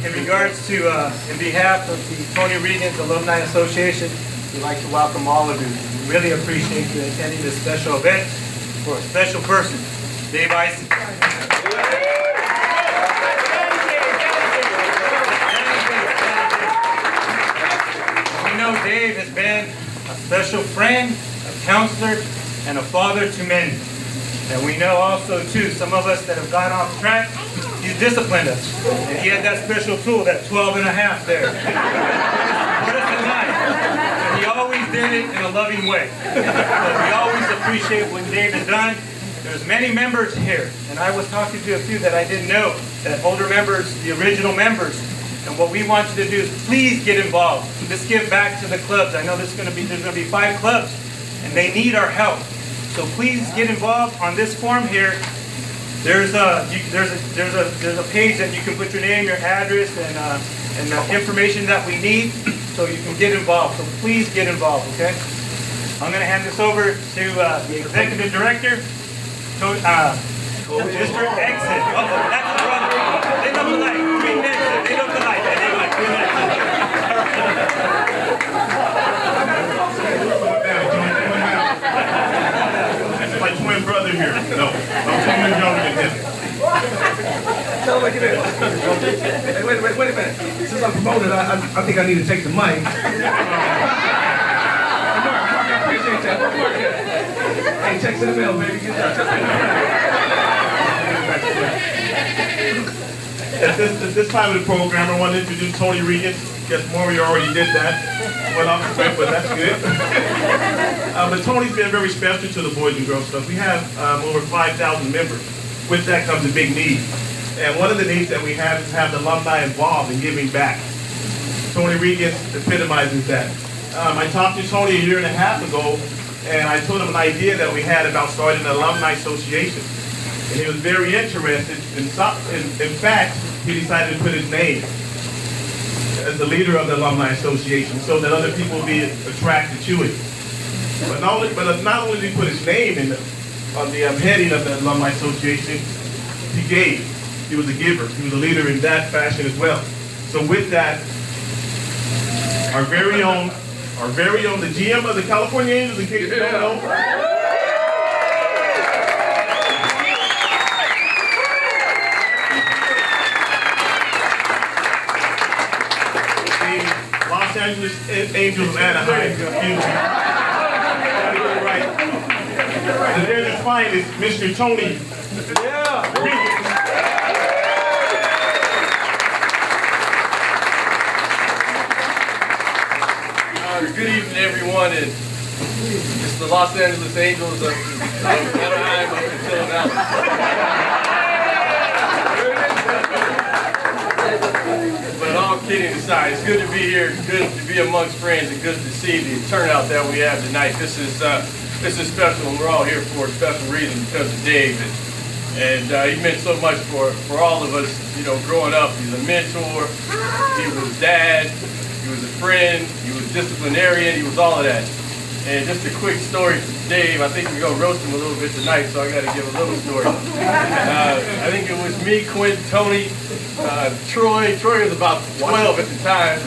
in regards to, in behalf of the Tony Reagins Alumni Association, we'd like to welcome all of you. We really appreciate you attending this special event for a special person, Dave Ison. We know Dave has been a special friend, a counselor, and a father to many. And we know also, too, some of us that have gone off track, he's disciplined us. And he had that special tool, that 12 and a half there. Put us in line. And he always did it in a loving way. So we always appreciate what Dave has done. There's many members here, and I was talking to a few that I didn't know, that older members, the original members. And what we want you to do is please get involved. Let's give back to the clubs. I know there's going to be 5 clubs, and they need our help. So please get involved on this form here. There's a page that you can put your name, your address, and the information that we need, so you can get involved. So please get involved, okay? I'm going to hand this over to the executive director, Mr. Exit. Oh, that's the brother. They love the light. 3 minutes. They love the light. They love 3 minutes. My twin brother here. No, I'm coming younger than him. Tell him like it is. Hey, wait a minute. Since I'm promoted, I think I need to take the mic. Mark, I appreciate that. Mark, hey, checks in the mail, baby. Get that. At this time of the program, I want to introduce Tony Reagins. Guess Maury already did that. Well, I'm expect, but that's good. But Tony's been very special to the Boys and Girls Club. We have over 5,000 members. With that comes a big need. And one of the needs that we have is to have the alumni involved in giving back. Tony Reagins epitomizes that. I talked to Tony a year and a half ago, and I told him an idea that we had about starting an alumni association. And he was very interested. In fact, he decided to put his name as the leader of the Alumni Association so that other people will be attracted to it. But not only did he put his name on the heading of the Alumni Association, he gave. He was a giver. He was a leader in that fashion as well. So with that, our very own, the GM of the California Angels, in case you don't know, Los Angeles Angels of Anaheim. Right. And then the finest, Mr. Tony. Good evening, everyone, and it's the Los Angeles Angels of Anaheim up until now. But all kidding aside, it's good to be here. It's good to be amongst friends, and good to see the turnout that we have tonight. This is special, and we're all here for a special reason because of Dave. And he meant so much for all of us, you know, growing up. He's a mentor. He was dad. He was a friend. He was disciplinarian. He was all of that. And just a quick story from Dave. I think we're going to roast him a little bit tonight, so I got to give a little story. I think it was me, Quinn, Tony, Troy. Troy was about 12 at the time.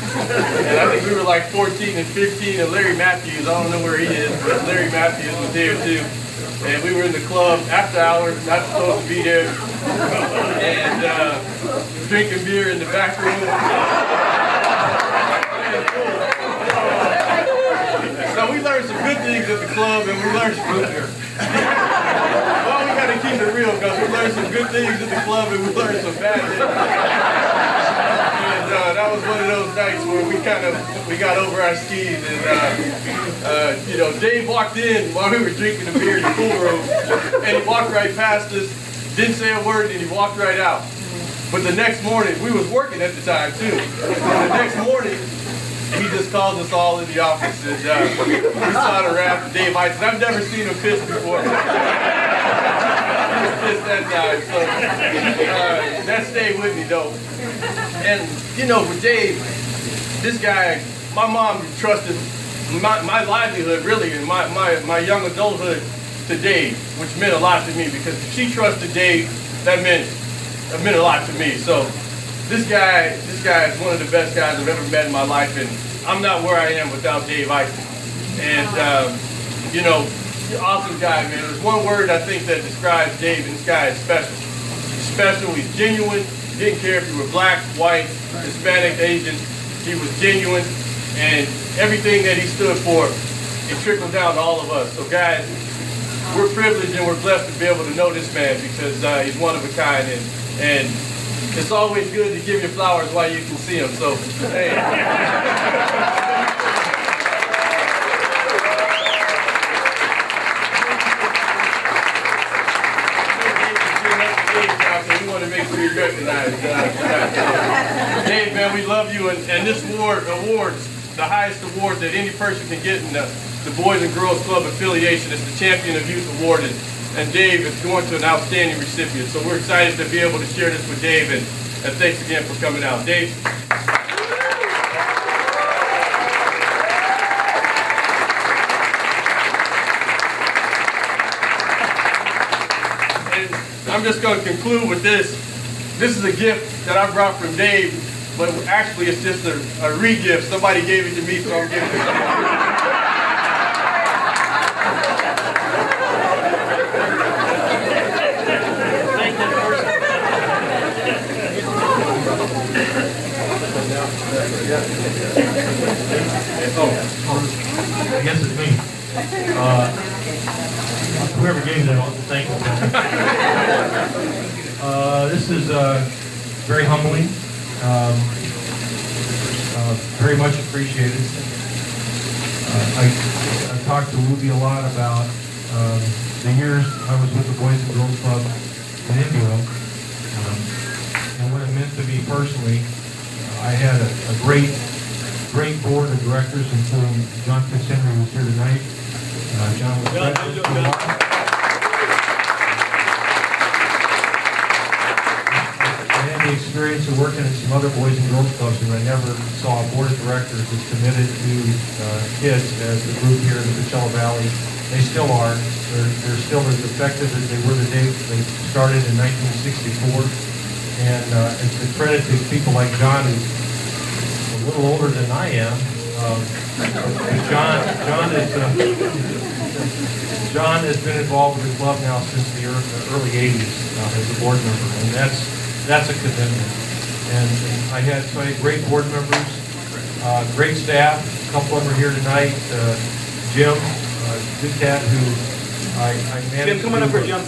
And I think we were like 14 and 15. And Larry Matthews, I don't know where he is, but Larry Matthews was there too. And we were in the club after hours, not supposed to be there. And drinking beer in the back room. So we learned some good things at the club, and we learned some well, we got to keep it real because we learned some good things at the club, and we learned some bad things. And that was one of those nights where we got over our skis, and you know, Dave walked in while we were drinking the beer in the pool room, and he walked right past us, didn't say a word, and he walked right out. But the next morning, we was working at the time too. And the next morning, he just called us all in the office, and we saw the rap of Dave Ison. I've never seen him piss before. He was pissed that time, so that stayed with me though. And you know, with Dave, this guy, my mom trusted my livelihood really, and my young adulthood to Dave, which meant a lot to me because if she trusted Dave, that meant a lot to me. So this guy is one of the best guys I've ever met in my life, and I'm not where I am without Dave Ison. And you know, you're an awesome guy, man. There's one word I think that describes Dave, and this guy is special. He's special. He's genuine. He didn't care if you were black, white, Hispanic, Asian. He was genuine, and everything that he stood for, it trickled down to all of us. So, guys, we're privileged and we're blessed to be able to know this man because he's one of a kind, and it's always good to give your flowers while you can see them. So, hey. We want to make sure you recognize Dave, man, we love you, and this award's the highest award that any person can get in the Boys and Girls Club affiliation. It's the Champion of Youth Award, and Dave is going to an outstanding recipient. So we're excited to be able to share this with Dave, and thanks again for coming out. Dave. I'm just going to conclude with this. This is a gift that I brought from Dave, but actually it's just a re-gift. Somebody gave it to me, so I'm giving it to you. I guess it's me. Whoever gave that, I want to thank them. This is very humbling, very much appreciated. I talked to Ruby a lot about the years I was with the Boys and Girls Club in Indio, and what it meant to me personally. I had a great board of directors, including John Fitzhenry, who's here tonight. John was president for a while. I had the experience of working at some other Boys and Girls Clubs, and I never saw a board of directors as committed to kids as the group here in the Coachella Valley. They still are. They're still as effective as they were the day they started in 1964. And it's a credit to people like John, who's a little older than I am. John has been involved with the club now since the early 80s as a board member, and that's a commitment. And I had great board members, great staff. A couple of them are here tonight. Jim, good cat, who I managed. Jim, come on up here, Jim.